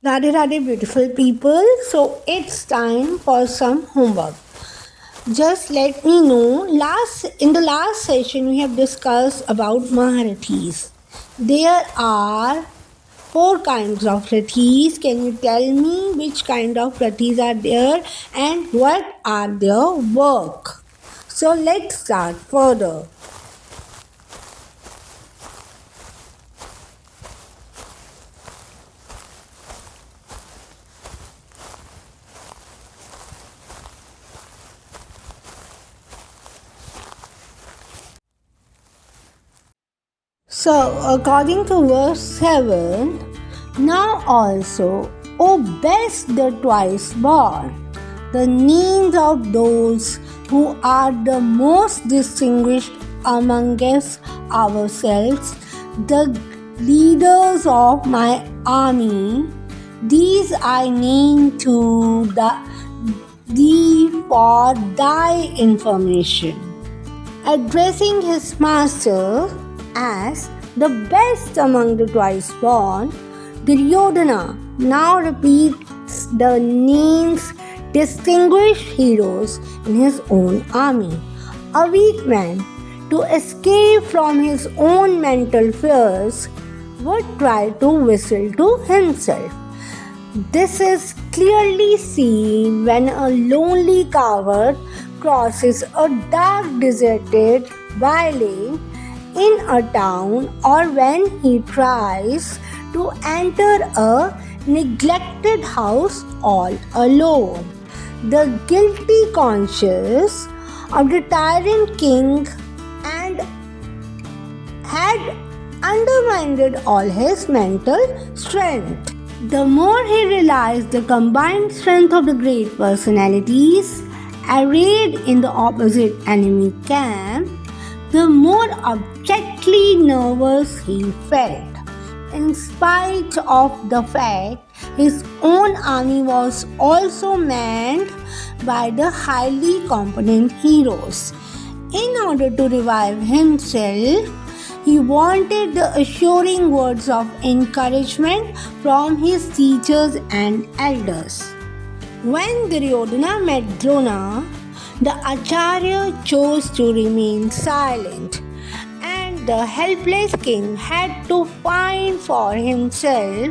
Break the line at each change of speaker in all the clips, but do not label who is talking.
Radhe Radhe, beautiful people. So it's time for some homework. Just let me know. In the last session, we have discussed about Maharathis. There are four kinds of Rathis. Can you tell me which kind of Rathis are there and what are their work? So let's start further. So, according to verse 7, now also obeys the twice born, the names of those who are the most distinguished among us ourselves, the leaders of my army. These I name to thee for thy information. Addressing his master as the best among the twice born, Duryodhana now repeats the names distinguished heroes in his own army. A weak man, to escape from his own mental fears, would try to whistle to himself. This is clearly seen when a lonely coward crosses a dark deserted valley in a town, or when he tries to enter a neglected house all alone. The guilty conscience of the tyrant king and had undermined all his mental strength. The more he realized the combined strength of the great personalities arrayed in the opposite enemy camp, the more abjectly nervous he felt. In spite of the fact his own army was also manned by the highly competent heroes. In order to revive himself, he wanted the assuring words of encouragement from his teachers and elders. When Duryodhana met Drona, the Acharya chose to remain silent, and the helpless king had to find for himself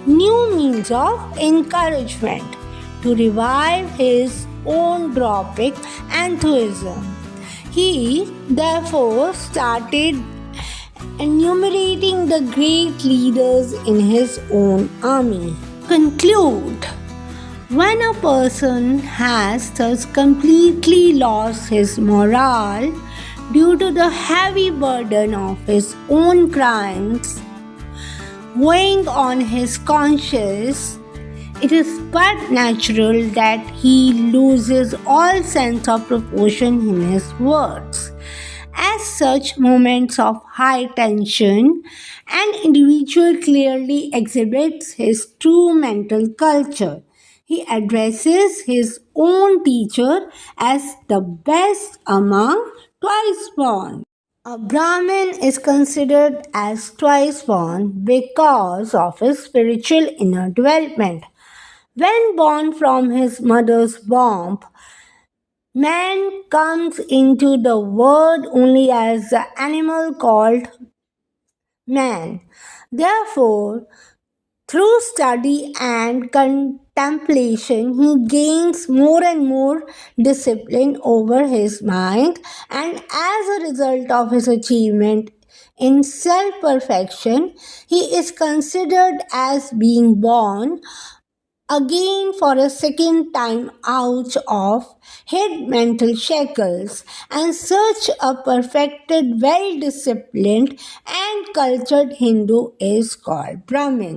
new means of encouragement to revive his own dropping enthusiasm. He therefore started enumerating the great leaders in his own army. Conclude. When a person has thus completely lost his morale due to the heavy burden of his own crimes weighing on his conscience, it is but natural that he loses all sense of proportion in his words. As such moments of high tension, an individual clearly exhibits his true mental culture. He addresses his own teacher as the best among twice born. A Brahmin is considered as twice born because of his spiritual inner development. When born from his mother's womb, man comes into the world only as the animal called man. Therefore, through study and contemplation, he gains more and more discipline over his mind, and as a result of his achievement in self perfection, he is considered as being born again for a second time out of hid mental shackles, and such a perfected, well disciplined, and cultured Hindu is called Brahmin.